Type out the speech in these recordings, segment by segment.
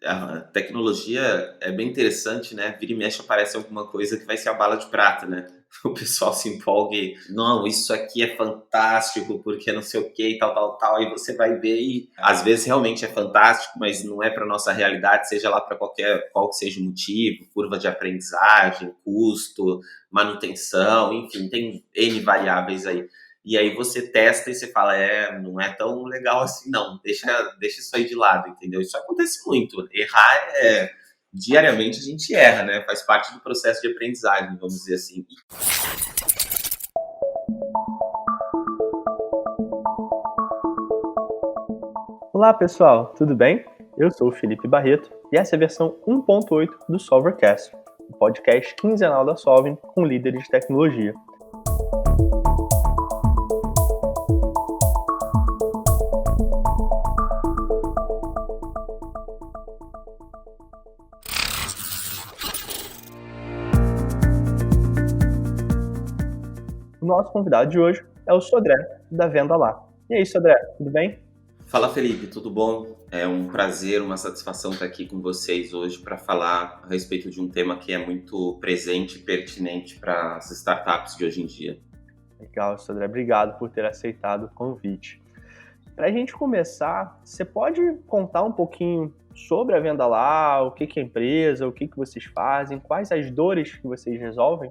A tecnologia é bem interessante, né? Vira e mexe aparece alguma coisa que vai ser a bala de prata, né? O pessoal se empolga e, não, isso aqui é fantástico, porque não sei o que, e tal, tal, tal. Aí você vai ver e às vezes realmente é fantástico, mas não é para nossa realidade, seja lá para qual que seja o motivo, curva de aprendizagem, custo, manutenção, enfim, tem N variáveis aí. E aí você testa e você fala, não é tão legal assim, não, deixa isso aí de lado, entendeu? Isso acontece muito. Errar diariamente a gente erra, né? Faz parte do processo de aprendizagem, vamos dizer assim. Olá pessoal, tudo bem? Eu sou o Felipe Barreto e essa é a versão 1.8 do Solvercast, o podcast quinzenal da Solving com líderes de tecnologia. O nosso convidado de hoje é o Sodré, da Venda Lá. E aí, Sodré, tudo bem? Fala, Felipe, tudo bom? É um prazer, uma satisfação estar aqui com vocês hoje para falar a respeito de um tema que é muito presente e pertinente para as startups de hoje em dia. Legal, Sodré, obrigado por ter aceitado o convite. Para a gente começar, você pode contar um pouquinho sobre a Venda Lá, o que é a empresa, o que vocês fazem, quais as dores que vocês resolvem?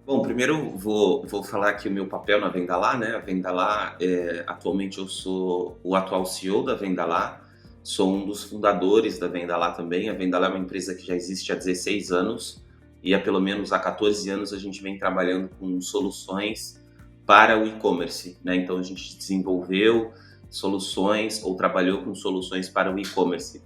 Bom, primeiro vou falar aqui o meu papel na Venda Lá, né? A Venda Lá, atualmente eu sou o atual CEO da Venda Lá, sou um dos fundadores da Venda Lá também. A Venda Lá é uma empresa que já existe há 16 anos e há pelo menos há 14 anos a gente vem trabalhando com soluções para o e-commerce, né? Então a gente desenvolveu soluções ou trabalhou com soluções para o e-commerce.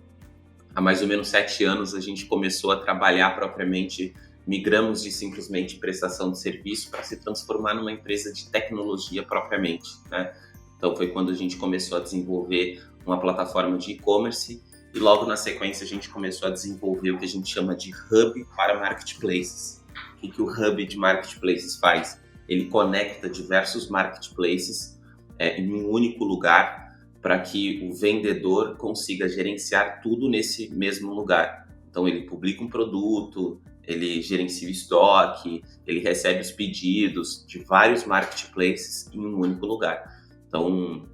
Há mais ou menos 7 anos a gente começou a trabalhar propriamente, migramos de simplesmente prestação de serviço para se transformar numa empresa de tecnologia propriamente, né? Então foi quando a gente começou a desenvolver uma plataforma de e-commerce e logo na sequência a gente começou a desenvolver o que a gente chama de hub para marketplaces. O que o hub de marketplaces faz? Ele conecta diversos marketplaces em um único lugar para que o vendedor consiga gerenciar tudo nesse mesmo lugar. Então ele publica um produto, ele gerencia o estoque, ele recebe os pedidos de vários marketplaces em um único lugar. Então,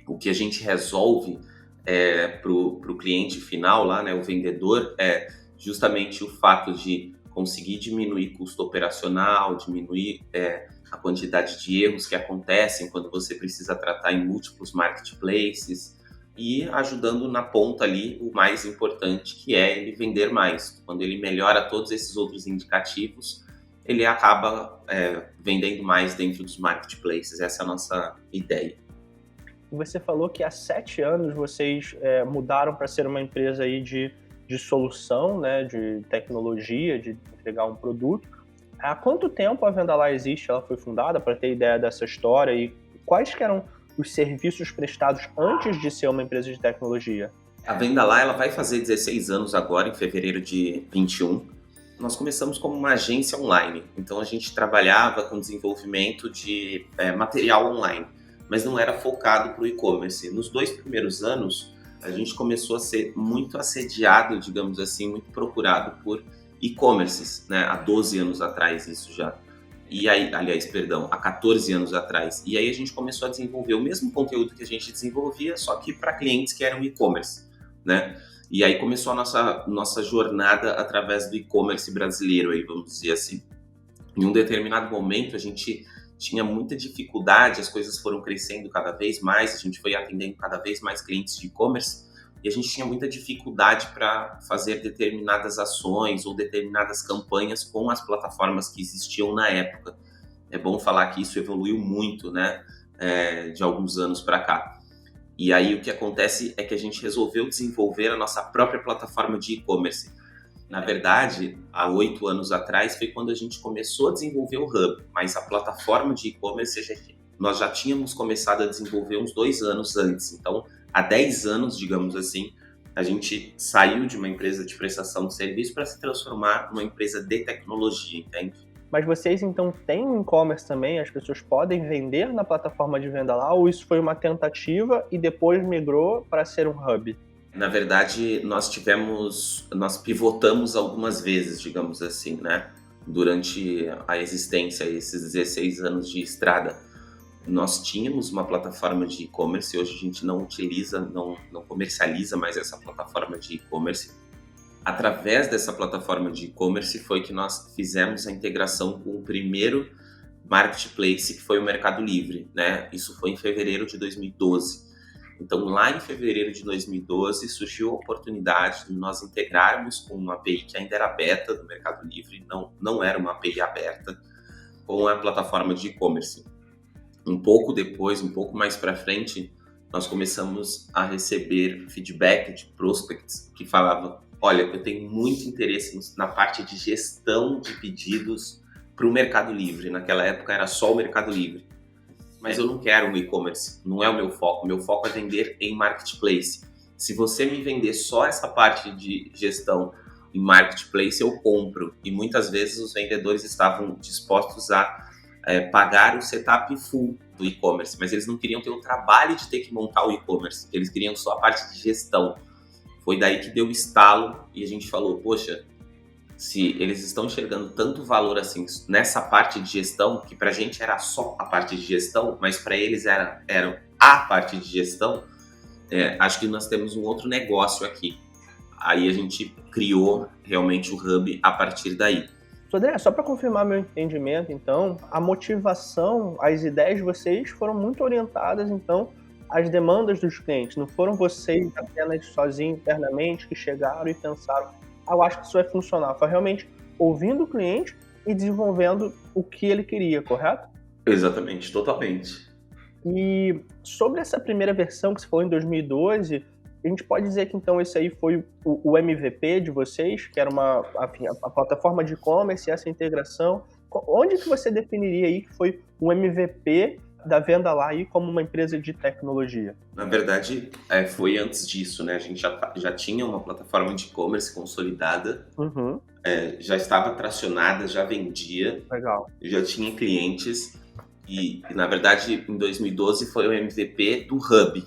o que a gente resolve para o cliente final lá, né, o vendedor, é justamente o fato de conseguir diminuir custo operacional, diminuir a quantidade de erros que acontecem quando você precisa tratar em múltiplos marketplaces e ajudando na ponta ali o mais importante, que é ele vender mais. Quando ele melhora todos esses outros indicativos, ele acaba vendendo mais dentro dos marketplaces. Essa é a nossa ideia. Você falou que há 7 anos vocês mudaram para ser uma empresa aí de solução, né, de tecnologia, de entregar um produto. Há quanto tempo a Venda Lá existe? Ela foi fundada, para ter ideia dessa história, e quais que eram os serviços prestados antes de ser uma empresa de tecnologia? A Venda Lá ela vai fazer 16 anos agora, em fevereiro de 21. Nós começamos como uma agência online, então a gente trabalhava com desenvolvimento de material online, mas não era focado para o e-commerce. Nos 2 primeiros anos, a gente começou a ser muito assediado, digamos assim, muito procurado por e-commerces, né? Há 12 anos atrás isso já. E aí, há 14 anos atrás. E aí a gente começou a desenvolver o mesmo conteúdo que a gente desenvolvia, só que para clientes que eram e-commerce, né? E aí começou a nossa jornada através do e-commerce brasileiro, aí, vamos dizer assim. Em um determinado momento, a gente tinha muita dificuldade, as coisas foram crescendo cada vez mais, a gente foi atendendo cada vez mais clientes de e-commerce e a gente tinha muita dificuldade para fazer determinadas ações ou determinadas campanhas com as plataformas que existiam na época. É bom falar que isso evoluiu muito, né, de alguns anos para cá. E aí o que acontece é que a gente resolveu desenvolver a nossa própria plataforma de e-commerce. Na verdade, há 8 anos atrás foi quando a gente começou a desenvolver o Hub, mas a plataforma de e-commerce nós já tínhamos começado a desenvolver uns 2 anos antes. Então, há 10 anos, digamos assim, a gente saiu de uma empresa de prestação de serviço para se transformar numa empresa de tecnologia, entende? Mas vocês então têm um e-commerce também? As pessoas podem vender na plataforma de Venda Lá, ou isso foi uma tentativa e depois migrou para ser um hub? Na verdade, nós pivotamos algumas vezes, digamos assim, né? Durante a existência, esses 16 anos de estrada. Nós tínhamos uma plataforma de e-commerce, hoje a gente não utiliza, não comercializa mais essa plataforma de e-commerce. Através dessa plataforma de e-commerce foi que nós fizemos a integração com o primeiro marketplace, que foi o Mercado Livre, né? Isso foi em fevereiro de 2012. Então, lá em fevereiro de 2012, surgiu a oportunidade de nós integrarmos com uma API que ainda era beta do Mercado Livre, não era uma API aberta, com a plataforma de e-commerce. Um pouco depois, um pouco mais para frente, nós começamos a receber feedback de prospects que falavam: olha, eu tenho muito interesse na parte de gestão de pedidos para o Mercado Livre. Naquela época era só o Mercado Livre. Mas eu não quero um e-commerce, não é o meu foco. Meu foco é vender em marketplace. Se você me vender só essa parte de gestão em marketplace, eu compro. E muitas vezes os vendedores estavam dispostos a pagar o setup full do e-commerce, mas eles não queriam ter o trabalho de ter que montar o e-commerce, eles queriam só a parte de gestão. Foi daí que deu o estalo e a gente falou: poxa, se eles estão enxergando tanto valor assim nessa parte de gestão, que pra gente era só a parte de gestão, mas para eles era a parte de gestão, acho que nós temos um outro negócio aqui. Aí a gente criou realmente o Hub a partir daí. André, só para confirmar meu entendimento, então, a motivação, as ideias de vocês foram muito orientadas, então, às demandas dos clientes. Não foram vocês apenas sozinhos internamente que chegaram e pensaram: eu acho que isso vai funcionar. Foi realmente ouvindo o cliente e desenvolvendo o que ele queria, correto? Exatamente, totalmente. E sobre essa primeira versão que você falou em 2012, a gente pode dizer que então esse aí foi o MVP de vocês, que era a plataforma de e-commerce, essa integração. Onde que você definiria aí que foi o MVP da Vendala aí como uma empresa de tecnologia? Na verdade, foi antes disso, né? A gente já tinha uma plataforma de e-commerce consolidada, Uhum. Já estava tracionada, já vendia, Legal. já tinha clientes e, na verdade, em 2012 foi o MVP do Hub,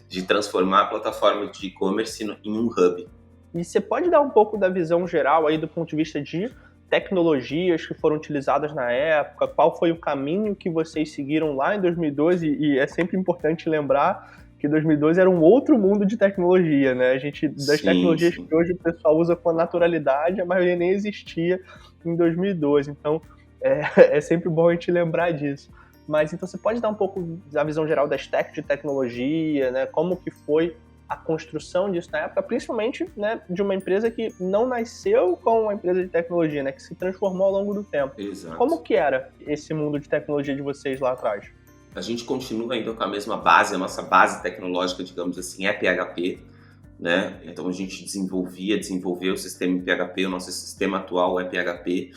de transformar a plataforma de e-commerce em um Hub. E você pode dar um pouco da visão geral aí do ponto de vista de tecnologias que foram utilizadas na época, qual foi o caminho que vocês seguiram lá em 2012, e é sempre importante lembrar que 2012 era um outro mundo de tecnologia, né? Das tecnologias Sim. que hoje o pessoal usa com naturalidade, a maioria nem existia em 2012, então é sempre bom a gente lembrar disso. Mas então você pode dar um pouco da visão geral da stack de tecnologia, né? Como que foi a construção disso na época, principalmente, né, de uma empresa que não nasceu como uma empresa de tecnologia, né, que se transformou ao longo do tempo. Exato. Como que era esse mundo de tecnologia de vocês lá atrás? A gente continua ainda com a mesma base, a nossa base tecnológica, digamos assim, é PHP, né? Então a gente desenvolveu o sistema em PHP, o nosso sistema atual é PHP,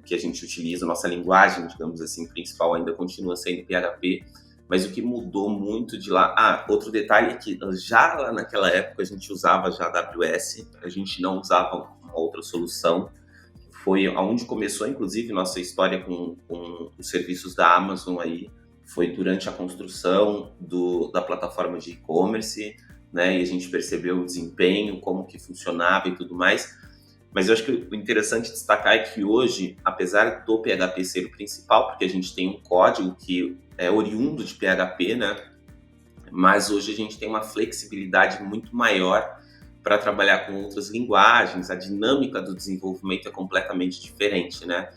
que a gente utiliza, a nossa linguagem, digamos assim, principal ainda continua sendo PHP. Mas o que mudou muito de lá... outro detalhe é que já lá naquela época a gente usava já a AWS, a gente não usava uma outra solução. Foi onde começou, inclusive, nossa história com os serviços da Amazon aí. Foi durante a construção da plataforma de e-commerce, né? E a gente percebeu o desempenho, como que funcionava e tudo mais. Mas eu acho que o interessante destacar é que hoje, apesar do PHP ser o principal, porque a gente tem um código que é oriundo de PHP, né? Mas hoje a gente tem uma flexibilidade muito maior para trabalhar com outras linguagens, a dinâmica do desenvolvimento é completamente diferente, né?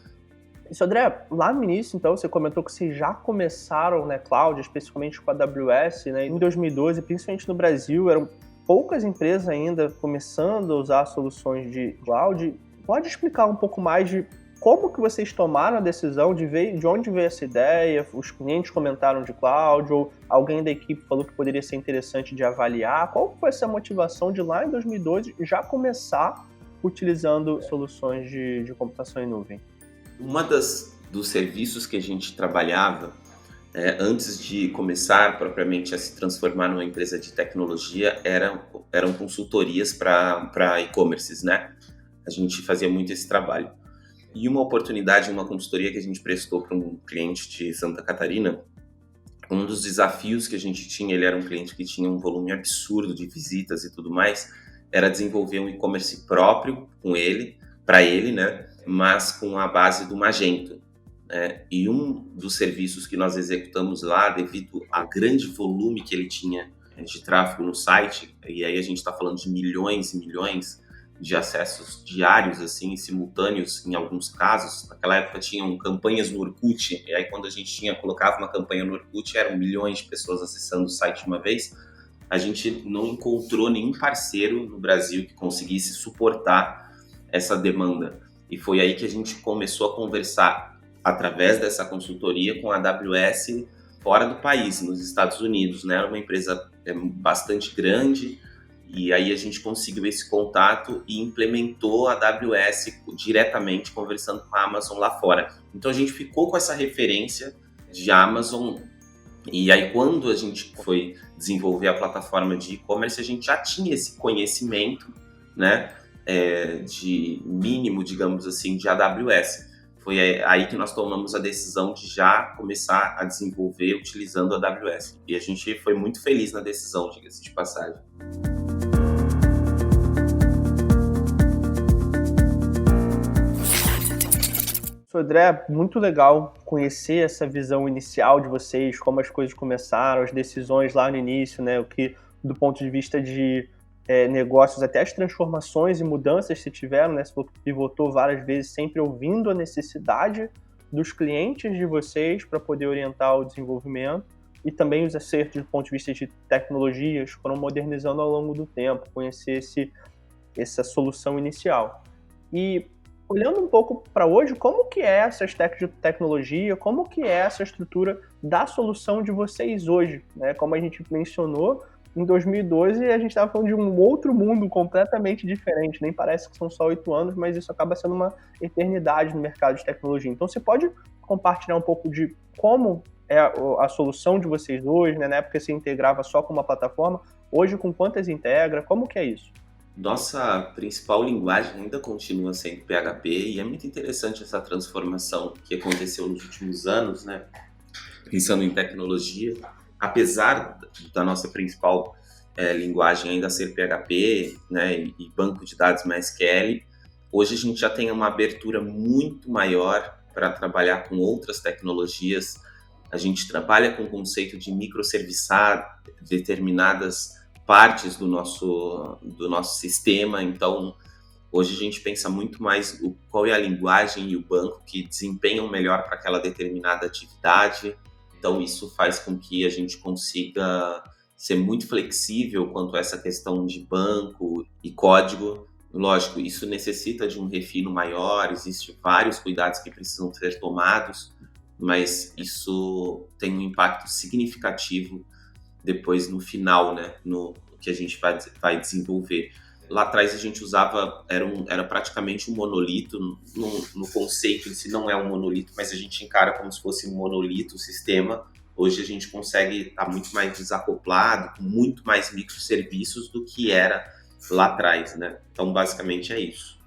Isso, André, lá no início, então, você comentou que vocês já começaram, né, cloud, especificamente com a AWS, né, em 2012, principalmente no Brasil, eram poucas empresas ainda começando a usar soluções de cloud. Pode explicar um pouco mais de como que vocês tomaram a decisão de onde veio essa ideia? Os clientes comentaram de cloud ou alguém da equipe falou que poderia ser interessante de avaliar? Qual foi essa motivação de lá em 2012 já começar utilizando soluções de computação em nuvem? Uma dos serviços que a gente trabalhava antes de começar propriamente a se transformar numa empresa de tecnologia eram consultorias para e-commerces, né? A gente fazia muito esse trabalho. E uma oportunidade, uma consultoria que a gente prestou para um cliente de Santa Catarina, Um dos desafios que a gente tinha, ele era um cliente que tinha um volume absurdo de visitas e tudo mais, era desenvolver um e-commerce próprio com ele, para ele, né? Mas com a base do Magento, né? E um dos serviços que nós executamos lá, devido ao grande volume que ele tinha de tráfego no site, e aí a gente está falando de milhões e milhões de acessos diários, assim, simultâneos em alguns casos. Naquela época tinham campanhas no Orkut, e aí quando a gente colocava uma campanha no Orkut, eram milhões de pessoas acessando o site de uma vez. A gente não encontrou nenhum parceiro no Brasil que conseguisse suportar essa demanda. E foi aí que a gente começou a conversar, através dessa consultoria, com a AWS fora do país, nos Estados Unidos, né? Era uma empresa bastante grande, e aí a gente conseguiu esse contato e implementou a AWS diretamente, conversando com a Amazon lá fora. Então a gente ficou com essa referência de Amazon, e aí quando a gente foi desenvolver a plataforma de e-commerce, a gente já tinha esse conhecimento, né, de mínimo, digamos assim, de AWS. Foi aí que nós tomamos a decisão de já começar a desenvolver utilizando a AWS. E a gente foi muito feliz na decisão, diga-se de passagem. André, muito legal conhecer essa visão inicial de vocês, como as coisas começaram, as decisões lá no início, né? O que, do ponto de vista de negócios, até as transformações e mudanças que tiveram, né? Você pivotou várias vezes, sempre ouvindo a necessidade dos clientes de vocês para poder orientar o desenvolvimento, e também os acertos do ponto de vista de tecnologias foram modernizando ao longo do tempo, conhecer essa solução inicial. E olhando um pouco para hoje, como que é essa stack de tecnologia, como que é essa estrutura da solução de vocês hoje, né? Como a gente mencionou, em 2012 a gente estava falando de um outro mundo completamente diferente, nem parece que são só 8 anos, mas isso acaba sendo uma eternidade no mercado de tecnologia. Então você pode compartilhar um pouco de como é a solução de vocês hoje, né? Na época você integrava só com uma plataforma, hoje com quantas integra, como que é isso? Nossa principal linguagem ainda continua sendo PHP, e é muito interessante essa transformação que aconteceu nos últimos anos, né? Pensando em tecnologia, apesar da nossa principal linguagem ainda ser PHP, né, e banco de dados MySQL, hoje a gente já tem uma abertura muito maior para trabalhar com outras tecnologias. A gente trabalha com o conceito de microserviçar determinadas partes do nosso sistema. Então, hoje a gente pensa muito mais qual é a linguagem e o banco que desempenham melhor para aquela determinada atividade. Então, isso faz com que a gente consiga ser muito flexível quanto a essa questão de banco e código. Lógico, isso necessita de um refino maior, existem vários cuidados que precisam ser tomados, mas isso tem um impacto significativo depois no final, né, no que a gente vai desenvolver. Lá atrás a gente usava, era praticamente um monolito, no conceito em si não é um monolito, mas a gente encara como se fosse um monolito o sistema. Hoje a gente consegue estar muito mais desacoplado, com muito mais microserviços do que era lá atrás, né? Então basicamente é isso.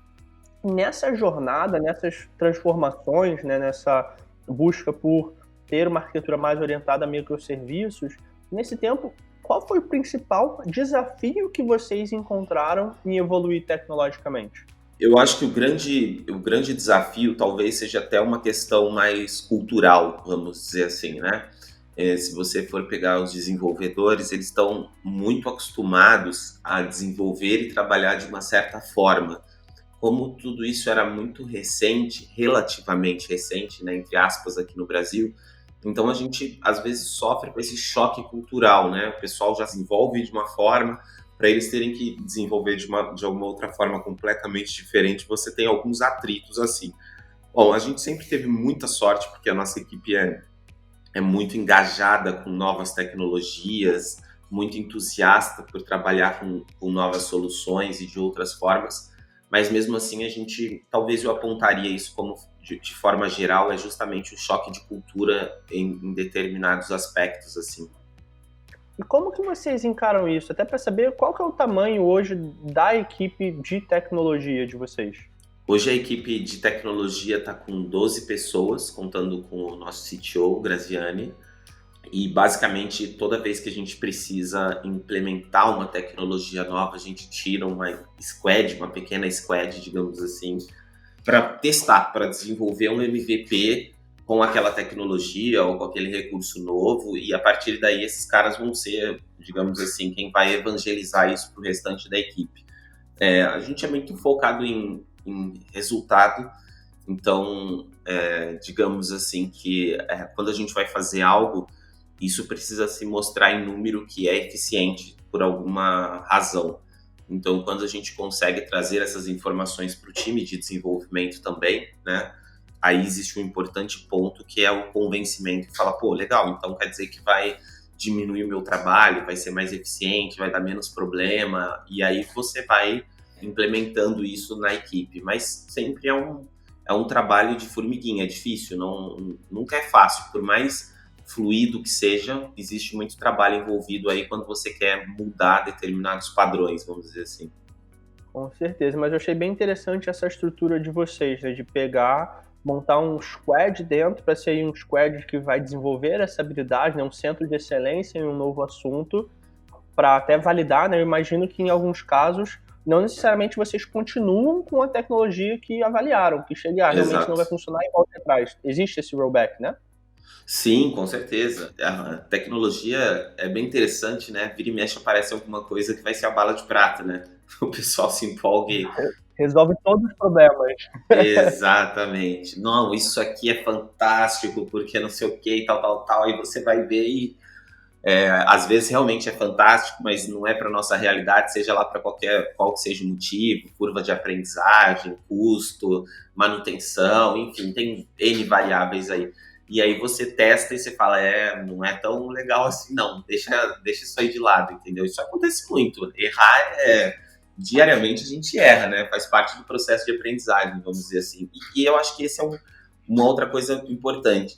Nessa jornada, nessas transformações, né, nessa busca por ter uma arquitetura mais orientada a microserviços, nesse tempo, qual foi o principal desafio que vocês encontraram em evoluir tecnologicamente? Eu acho que o grande desafio talvez seja até uma questão mais cultural, vamos dizer assim, né? Se você for pegar os desenvolvedores, eles estão muito acostumados a desenvolver e trabalhar de uma certa forma. Como tudo isso era muito recente, relativamente recente, né, entre aspas, aqui no Brasil, então a gente às vezes sofre com esse choque cultural, né? O pessoal já desenvolve de uma forma, para eles terem que desenvolver de alguma outra forma completamente diferente, você tem alguns atritos assim. Bom, a gente sempre teve muita sorte, porque a nossa equipe é muito engajada com novas tecnologias, muito entusiasta por trabalhar com novas soluções e de outras formas, mas mesmo assim talvez eu apontaria isso como, de forma geral, é justamente o choque de cultura em determinados aspectos, assim. E como que vocês encaram isso? Até para saber qual que é o tamanho hoje da equipe de tecnologia de vocês. Hoje a equipe de tecnologia está com 12 pessoas, contando com o nosso CTO, Graziani, E basicamente toda vez que a gente precisa implementar uma tecnologia nova, a gente tira uma squad, uma pequena squad, digamos assim, para testar, para desenvolver um MVP com aquela tecnologia ou com aquele recurso novo, e a partir daí esses caras vão ser, digamos assim, quem vai evangelizar isso para o restante da equipe. A gente é muito focado em resultado, então, digamos assim, que quando a gente vai fazer algo, isso precisa se mostrar em número que é eficiente por alguma razão. Então, quando a gente consegue trazer essas informações para o time de desenvolvimento também, né, aí existe um importante ponto que é o convencimento. Fala, pô, legal, então quer dizer que vai diminuir o meu trabalho, vai ser mais eficiente, vai dar menos problema, e aí você vai implementando isso na equipe. Mas sempre é um trabalho de formiguinha, é difícil, nunca é fácil, por mais fluido que seja, existe muito trabalho envolvido aí quando você quer mudar determinados padrões, vamos dizer assim. Com certeza, mas eu achei bem interessante essa estrutura de vocês, né, de pegar, montar um squad dentro para ser um squad que vai desenvolver essa habilidade, né, um centro de excelência em um novo assunto, para até validar, né? Eu imagino que em alguns casos não necessariamente vocês continuam com a tecnologia que avaliaram, que chega, realmente não Exato. vai funcionar e volta atrás. Existe esse rollback, né? Sim, com certeza. A tecnologia é bem interessante, né? Vira e mexe aparece alguma coisa que vai ser a bala de prata, né? O pessoal se empolga e... Resolve todos os problemas. Exatamente. Não, isso aqui é fantástico, porque não sei o que, tal, tal, tal. Aí você vai ver e às vezes realmente é fantástico, mas não é para nossa realidade, seja lá para qual que seja o motivo, curva de aprendizagem, custo, manutenção, enfim, tem N variáveis aí. E aí você testa e você fala, não é tão legal assim, não, deixa isso aí de lado, entendeu? Isso acontece muito. Errar diariamente a gente erra, né? Faz parte do processo de aprendizagem, vamos dizer assim. E eu acho que esse é uma outra coisa importante.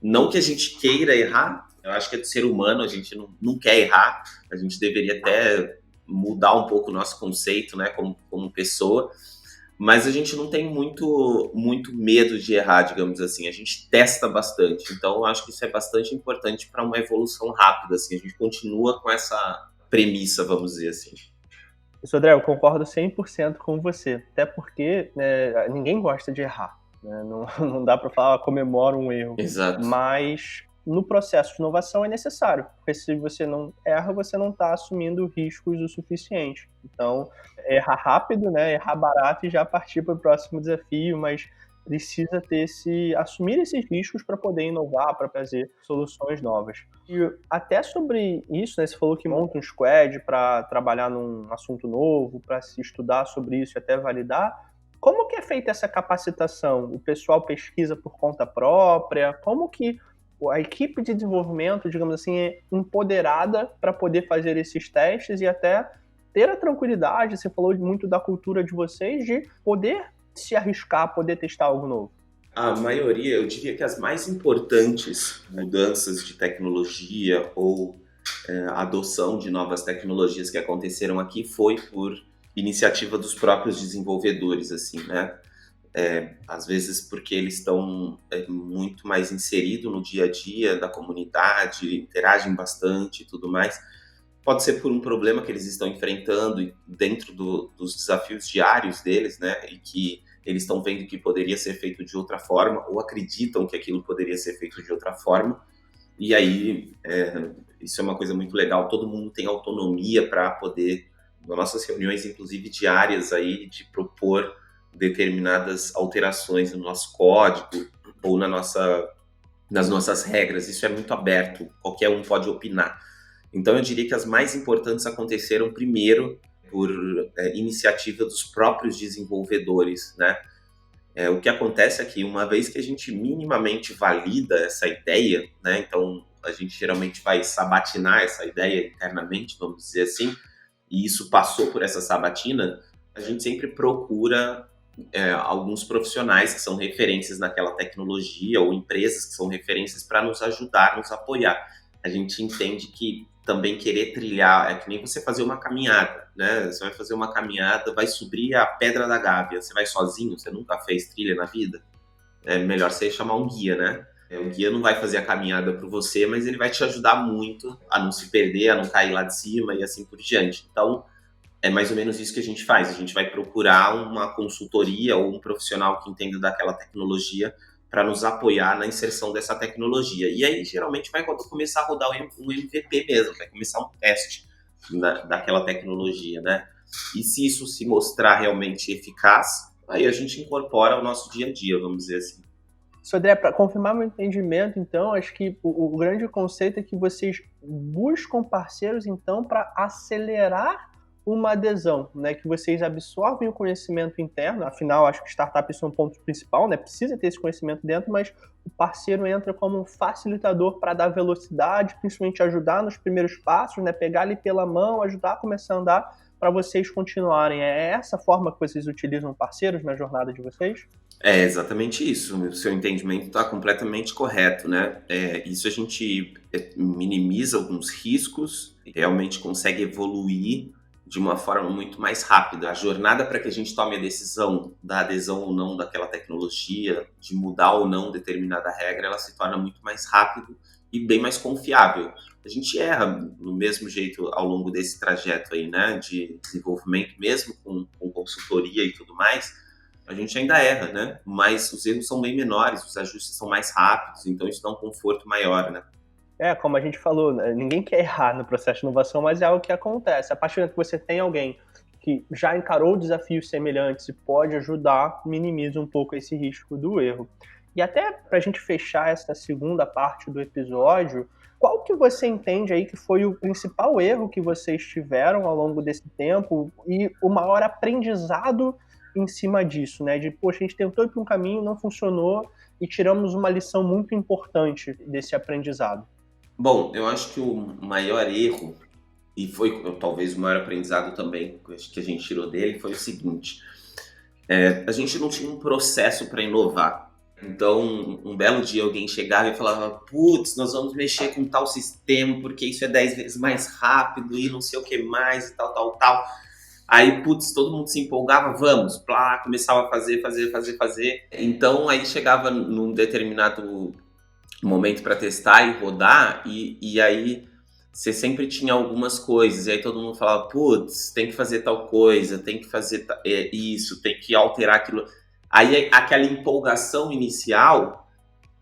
Não que a gente queira errar, eu acho que é do ser humano, a gente não quer errar, a gente deveria até mudar um pouco o nosso conceito, né, como pessoa, mas a gente não tem muito medo de errar, digamos assim, a gente testa bastante, então eu acho que isso é bastante importante para uma evolução rápida, assim, a gente continua com essa premissa, vamos dizer assim. Isso, André, eu concordo 100% com você, até porque, né, ninguém gosta de errar, né? Não, não dá para falar, comemora um erro, Exato. mas no processo de inovação é necessário, porque se você não erra, você não está assumindo riscos o suficiente. Então, errar rápido, né, errar barato e já partir para o próximo desafio, mas precisa assumir esses riscos para poder inovar, para trazer soluções novas. E até sobre isso, né, você falou que monta um squad para trabalhar num assunto novo, para se estudar sobre isso e até validar. Como que é feita essa capacitação? O pessoal pesquisa por conta própria? Como que a equipe de desenvolvimento, digamos assim, é empoderada para poder fazer esses testes e até ter a tranquilidade, você falou muito da cultura de vocês, de poder se arriscar, poder testar algo novo? A maioria, eu diria que as mais importantes mudanças de tecnologia ou adoção de novas tecnologias que aconteceram aqui foi por iniciativa dos próprios desenvolvedores, assim, né? Às vezes porque eles estão muito mais inseridos no dia a dia da comunidade, interagem bastante e tudo mais. Pode ser por um problema que eles estão enfrentando dentro dos desafios diários deles, né? E que eles estão vendo que poderia ser feito de outra forma ou acreditam que aquilo poderia ser feito de outra forma. E aí, isso é uma coisa muito legal. Todo mundo tem autonomia para poder, nas nossas reuniões, inclusive diárias, aí, de propor determinadas alterações no nosso código ou nas nossas regras. Isso é muito aberto, qualquer um pode opinar. Então, eu diria que as mais importantes aconteceram primeiro por iniciativa dos próprios desenvolvedores, né? O que acontece é que uma vez que a gente minimamente valida essa ideia, né? Então, a gente geralmente vai sabatinar essa ideia internamente, vamos dizer assim, e isso passou por essa sabatina, a gente sempre procura alguns profissionais que são referências naquela tecnologia ou empresas que são referências para nos ajudar, nos apoiar. A gente entende que também querer trilhar é que nem você fazer uma caminhada, né? Você vai fazer uma caminhada, vai subir a Pedra da Gávea, você vai sozinho, você nunca fez trilha na vida? É melhor você chamar um guia, né? O guia não vai fazer a caminhada para você, mas ele vai te ajudar muito a não se perder, a não cair lá de cima e assim por diante. Então, é mais ou menos isso que a gente faz. A gente vai procurar uma consultoria ou um profissional que entenda daquela tecnologia para nos apoiar na inserção dessa tecnologia. E aí, geralmente, vai começar a rodar um MVP mesmo, vai começar um teste daquela tecnologia, né? E se isso se mostrar realmente eficaz, aí a gente incorpora ao nosso dia a dia, vamos dizer assim. Sodré, para confirmar meu entendimento, então, acho que o grande conceito é que vocês buscam parceiros, então, para acelerar uma adesão, né? Que vocês absorvem o conhecimento interno, afinal, acho que startup isso é um ponto principal, né? Precisa ter esse conhecimento dentro, mas o parceiro entra como um facilitador para dar velocidade, principalmente ajudar nos primeiros passos, né? Pegar ali pela mão, ajudar a começar a andar para vocês continuarem. É essa forma que vocês utilizam parceiros na jornada de vocês? É exatamente isso. O seu entendimento está completamente correto, né? Isso a gente minimiza alguns riscos e realmente consegue evoluir de uma forma muito mais rápida. A jornada para que a gente tome a decisão da adesão ou não daquela tecnologia, de mudar ou não determinada regra, ela se torna muito mais rápido e bem mais confiável. A gente erra no mesmo jeito ao longo desse trajeto aí, né? De desenvolvimento, mesmo com consultoria e tudo mais, a gente ainda erra, né? Mas os erros são bem menores, os ajustes são mais rápidos, então isso dá um conforto maior, né? Como a gente falou, né, ninguém quer errar no processo de inovação, mas é algo que acontece. A partir do momento que você tem alguém que já encarou desafios semelhantes e pode ajudar, minimiza um pouco esse risco do erro. E até para a gente fechar essa segunda parte do episódio, qual que você entende aí que foi o principal erro que vocês tiveram ao longo desse tempo e o maior aprendizado em cima disso, né? De, poxa, a gente tentou ir para um caminho, não funcionou e tiramos uma lição muito importante desse aprendizado. Bom, eu acho que o maior erro, e foi talvez o maior aprendizado também que a gente tirou dele, foi o seguinte: a gente não tinha um processo para inovar. Então, um belo dia alguém chegava e falava: putz, nós vamos mexer com tal sistema porque isso é 10 vezes mais rápido e não sei o que mais e tal, tal, tal. Aí, putz, todo mundo se empolgava, vamos, plá, começava a fazer. Então, aí chegava num determinado momento para testar e rodar, e aí você sempre tinha algumas coisas, e aí todo mundo falava, putz, tem que fazer tal coisa, tem que fazer isso, tem que alterar aquilo. Aí aquela empolgação inicial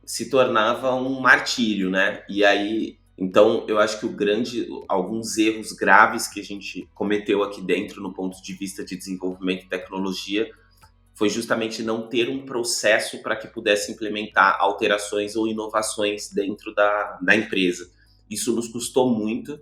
se tornava um martírio, né? E aí, então eu acho que alguns erros graves que a gente cometeu aqui dentro no ponto de vista de desenvolvimento e tecnologia foi justamente não ter um processo para que pudesse implementar alterações ou inovações dentro da empresa. Isso nos custou muito,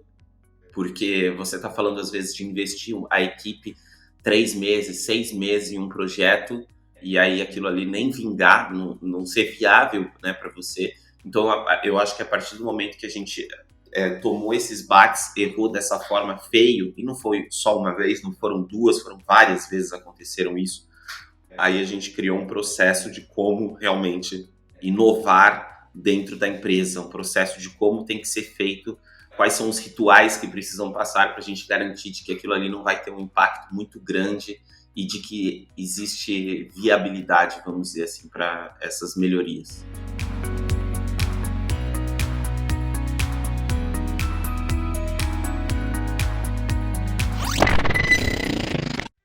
porque você está falando às vezes de investir a equipe 3 meses, 6 meses em um projeto, e aí aquilo ali nem vingar, não ser viável, né, para você. Então eu acho que a partir do momento que a gente tomou esses baques, errou dessa forma feio, e não foi só uma vez, não foram duas, foram várias vezes aconteceram isso. Aí a gente criou um processo de como realmente inovar dentro da empresa, um processo de como tem que ser feito, quais são os rituais que precisam passar para a gente garantir de que aquilo ali não vai ter um impacto muito grande e de que existe viabilidade, vamos dizer assim, para essas melhorias.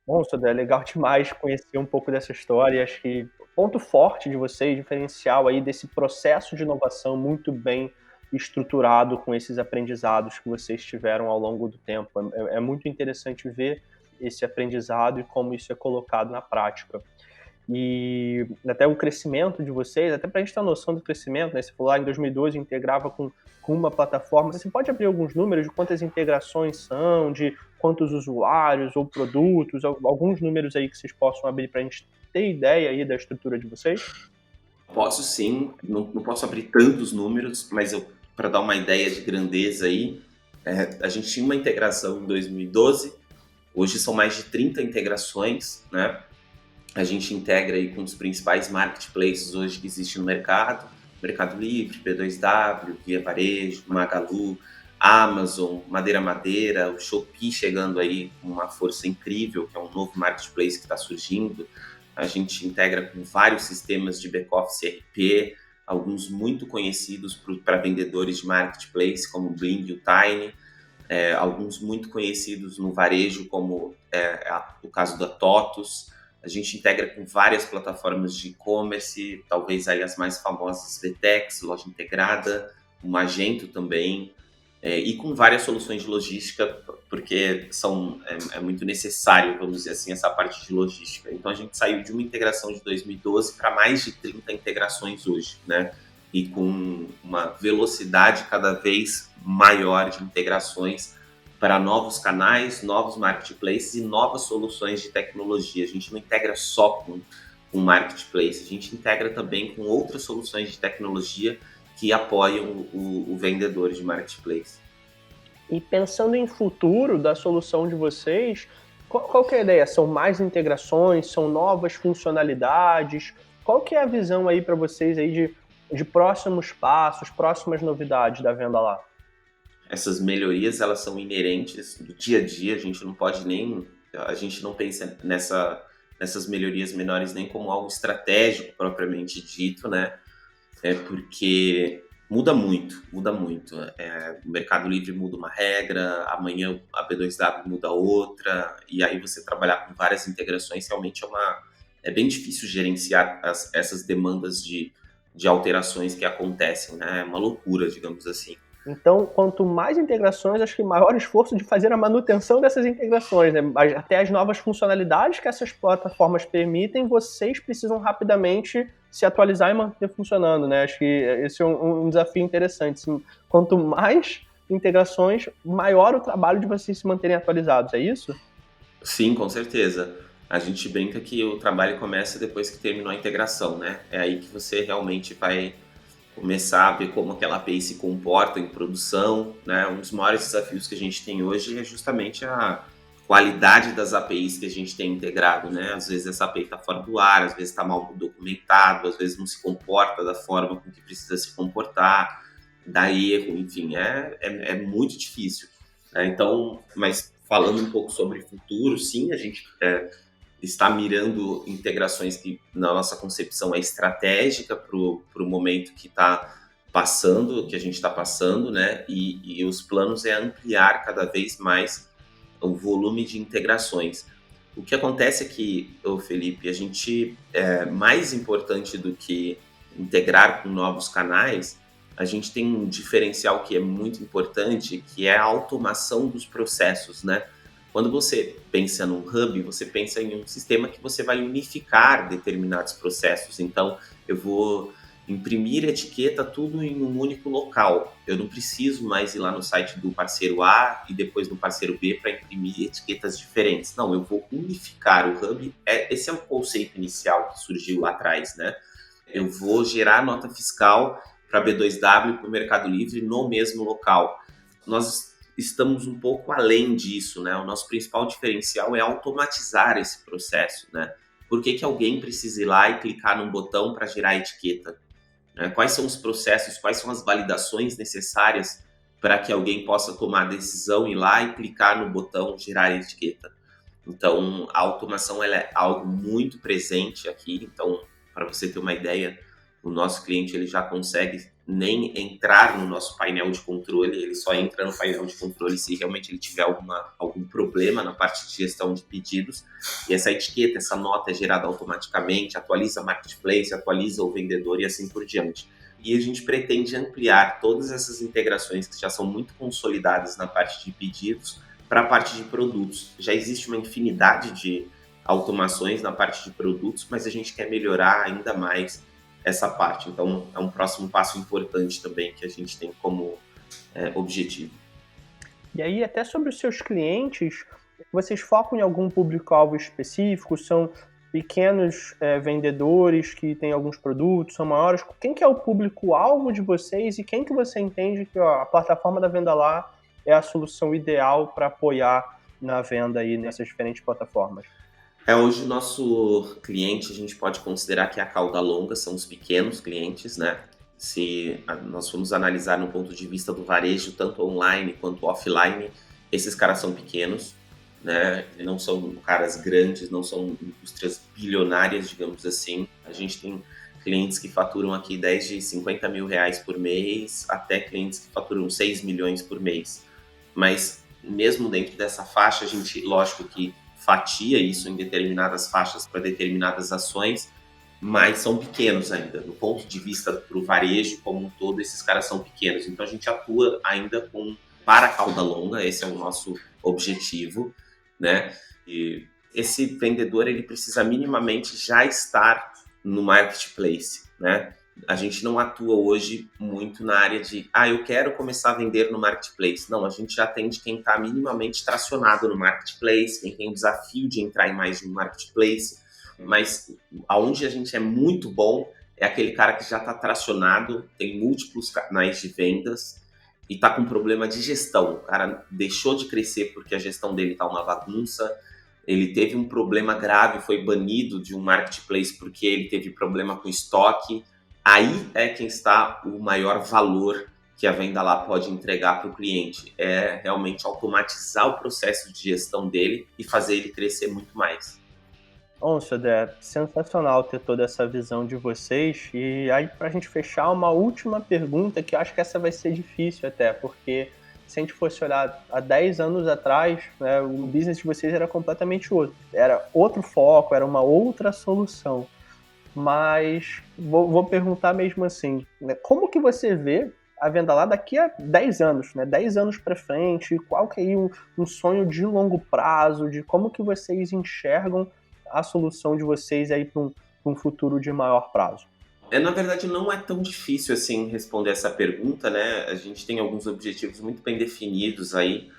Bom, Sodré, é legal demais conhecer um pouco dessa história. Acho que o ponto forte de vocês, diferencial aí desse processo de inovação muito bem estruturado com esses aprendizados que vocês tiveram ao longo do tempo. É muito interessante ver esse aprendizado e como isso é colocado na prática. E até o crescimento de vocês, até para a gente ter uma noção do crescimento, né? Você falou lá em 2012 integrava com uma plataforma. Você pode abrir alguns números de quantas integrações são, de quantos usuários ou produtos, alguns números aí que vocês possam abrir para a gente ter ideia aí da estrutura de vocês? Posso sim, não posso abrir tantos números, mas para dar uma ideia de grandeza aí, a gente tinha uma integração em 2012, hoje são mais de 30 integrações, né? A gente integra aí com os principais marketplaces hoje que existem no mercado, Mercado Livre, B2W, Via Varejo, Magalu, Amazon, Madeira Madeira, o Shopee chegando aí com uma força incrível, que é um novo marketplace que está surgindo. A gente integra com vários sistemas de back-office ERP, alguns muito conhecidos para vendedores de marketplace, como o Bling e o Tiny, alguns muito conhecidos no varejo, como o caso da TOTUS. A gente integra com várias plataformas de e-commerce, talvez aí as mais famosas, VTEX, Loja Integrada, o Magento também, e com várias soluções de logística, porque é muito necessário, vamos dizer assim, essa parte de logística. Então a gente saiu de uma integração de 2012 para mais de 30 integrações hoje, né? E com uma velocidade cada vez maior de integrações para novos canais, novos marketplaces e novas soluções de tecnologia. A gente não integra só com marketplace, a gente integra também com outras soluções de tecnologia que apoiam o vendedor de marketplace. E pensando em futuro da solução de vocês, qual que é a ideia? São mais integrações? São novas funcionalidades? Qual que é a visão aí para vocês aí de próximos passos, próximas novidades da venda lá? Essas melhorias, elas são inerentes do dia a dia, a gente não pensa nessas melhorias menores nem como algo estratégico propriamente dito, né? Porque muda muito. O Mercado Livre muda uma regra, amanhã a B2W muda outra, e aí você trabalhar com várias integrações realmente é bem difícil gerenciar essas demandas de alterações que acontecem, né? É uma loucura, digamos assim. Então, quanto mais integrações, acho que maior o esforço de fazer a manutenção dessas integrações, né? Até as novas funcionalidades que essas plataformas permitem, vocês precisam rapidamente se atualizar e manter funcionando, né? Acho que esse é um desafio interessante. Assim, quanto mais integrações, maior o trabalho de vocês se manterem atualizados, é isso? Sim, com certeza. A gente brinca que o trabalho começa depois que terminou a integração, né? É aí que você realmente vai começar a ver como aquela API se comporta em produção, né? Um dos maiores desafios que a gente tem hoje é justamente a qualidade das APIs que a gente tem integrado, né? Às vezes essa API está fora do ar, às vezes está mal documentado, às vezes não se comporta da forma com que precisa se comportar, dá erro, enfim, é muito difícil, né? Então, mas falando um pouco sobre o futuro, sim, a gente está mirando integrações que, na nossa concepção, é estratégica para o momento que está passando, que a gente está passando, né? E os planos é ampliar cada vez mais o volume de integrações. O que acontece é que, Felipe, a gente, mais importante do que integrar com novos canais, a gente tem um diferencial que é muito importante, que é a automação dos processos, né? Quando você pensa num hub, você pensa em um sistema que você vai unificar determinados processos. Então, eu vou imprimir etiqueta tudo em um único local. Eu não preciso mais ir lá no site do parceiro A e depois no parceiro B para imprimir etiquetas diferentes. Não, eu vou unificar o hub. Esse é o conceito inicial que surgiu lá atrás, né? Eu vou gerar nota fiscal para B2W e para o Mercado Livre no mesmo local. Nós estamos um pouco além disso, né? O nosso principal diferencial é automatizar esse processo, né? Por que alguém precisa ir lá e clicar num botão para gerar a etiqueta? Quais são os processos, quais são as validações necessárias para que alguém possa tomar a decisão, ir lá e clicar no botão gerar a etiqueta? Então, a automação ela é algo muito presente aqui. Então, para você ter uma ideia, o nosso cliente ele já consegue nem entrar no nosso painel de controle, ele só entra no painel de controle se realmente ele tiver algum problema na parte de gestão de pedidos, e essa etiqueta, essa nota é gerada automaticamente, atualiza a marketplace, atualiza o vendedor e assim por diante. E a gente pretende ampliar todas essas integrações que já são muito consolidadas na parte de pedidos para a parte de produtos. Já existe uma infinidade de automações na parte de produtos, mas a gente quer melhorar ainda mais essa parte. Então, é um próximo passo importante também que a gente tem como objetivo. E aí, até sobre os seus clientes, vocês focam em algum público-alvo específico? São pequenos vendedores que têm alguns produtos, são maiores? Quem que é o público-alvo de vocês e quem que você entende que a plataforma da Venda Lá é a solução ideal para apoiar na venda aí nessas diferentes plataformas? Hoje o nosso cliente a gente pode considerar que é a cauda longa, são os pequenos clientes, né? Se nós formos analisar no ponto de vista do varejo, tanto online quanto offline, esses caras são pequenos, né? Não são caras grandes, não são indústrias bilionárias, digamos assim. A gente tem clientes que faturam aqui desde 50 mil reais por mês até clientes que faturam 6 milhões por mês. Mas mesmo dentro dessa faixa, a gente, lógico que fatia isso em determinadas faixas para determinadas ações, mas são pequenos ainda. Do ponto de vista para o varejo como um todo, esses caras são pequenos. Então a gente atua ainda para a cauda longa, esse é o nosso objetivo, né? E esse vendedor, ele precisa minimamente já estar no marketplace, né? A gente não atua hoje muito na área de, eu quero começar a vender no marketplace. Não, a gente já atende quem está minimamente tracionado no marketplace, quem tem o desafio de entrar em mais de um marketplace, mas aonde a gente é muito bom é aquele cara que já está tracionado, tem múltiplos canais de vendas e está com problema de gestão. O cara deixou de crescer porque a gestão dele está uma bagunça, ele teve um problema grave, foi banido de um marketplace porque ele teve problema com estoque. Aí é quem está o maior valor que a Venda Lá pode entregar para o cliente. É realmente automatizar o processo de gestão dele e fazer ele crescer muito mais. Bom, Sodré, sensacional ter toda essa visão de vocês. E aí, para a gente fechar, uma última pergunta, que eu acho que essa vai ser difícil até, porque se a gente fosse olhar há 10 anos atrás, né, o business de vocês era completamente outro. Era outro foco, era uma outra solução. Mas vou perguntar mesmo assim, né, como que você vê a Venda Lá daqui a 10 anos, né? 10 anos para frente, qual que é aí um sonho de longo prazo, de como que vocês enxergam a solução de vocês aí para um futuro de maior prazo? Na verdade, não é tão difícil assim responder essa pergunta, né? A gente tem alguns objetivos muito bem definidos aí.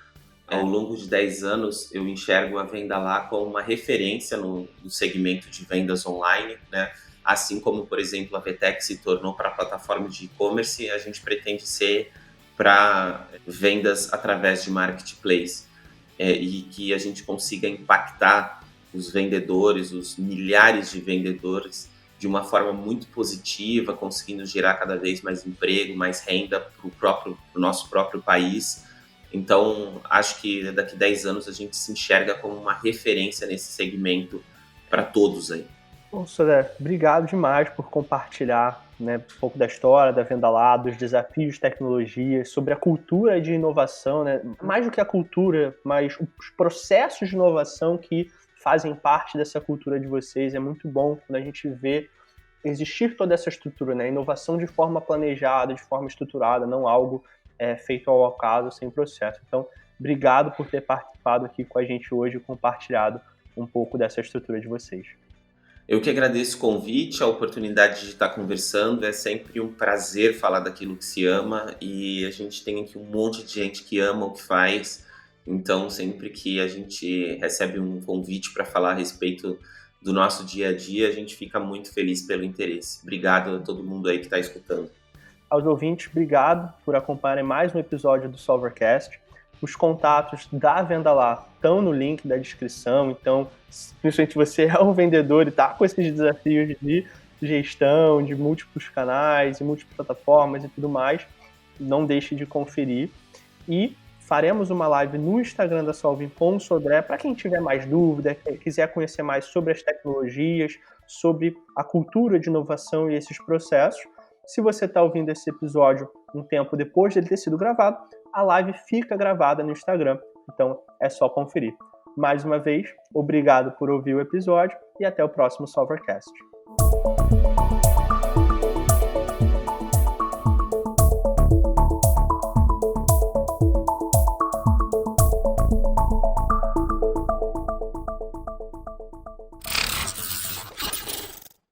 Ao longo de 10 anos, eu enxergo a Venda Lá como uma referência no segmento de vendas online, né? Assim como, por exemplo, a VTEX se tornou para a plataforma de e-commerce, a gente pretende ser para vendas através de marketplace. E que a gente consiga impactar os vendedores, os milhares de vendedores, de uma forma muito positiva, conseguindo gerar cada vez mais emprego, mais renda para o nosso próprio país. Então, acho que daqui a 10 anos a gente se enxerga como uma referência nesse segmento para todos aí. Bom, Sodré, obrigado demais por compartilhar, né, um pouco da história da Venda Lá, dos desafios de tecnologia, sobre a cultura de inovação, né? Mais do que a cultura, mas os processos de inovação que fazem parte dessa cultura de vocês. É muito bom quando a gente vê existir toda essa estrutura, né? Inovação de forma planejada, de forma estruturada, não algo feito ao acaso, sem processo. Então, obrigado por ter participado aqui com a gente hoje e compartilhado um pouco dessa estrutura de vocês. Eu que agradeço o convite, a oportunidade de estar conversando. É sempre um prazer falar daquilo que se ama e a gente tem aqui um monte de gente que ama o que faz. Então, sempre que a gente recebe um convite para falar a respeito do nosso dia a dia, a gente fica muito feliz pelo interesse. Obrigado a todo mundo aí que está escutando. Aos ouvintes, obrigado por acompanharem mais um episódio do Solvercast. Os contatos da Venda Lá estão no link da descrição, então, principalmente você é um vendedor e está com esses desafios de gestão, de múltiplos canais e múltiplas plataformas e tudo mais, não deixe de conferir. E faremos uma live no Instagram da Solving com o Sodré, para quem tiver mais dúvida, quiser conhecer mais sobre as tecnologias, sobre a cultura de inovação e esses processos. Se você está ouvindo esse episódio um tempo depois dele ter sido gravado, a live fica gravada no Instagram, então é só conferir. Mais uma vez, obrigado por ouvir o episódio e até o próximo Solvercast.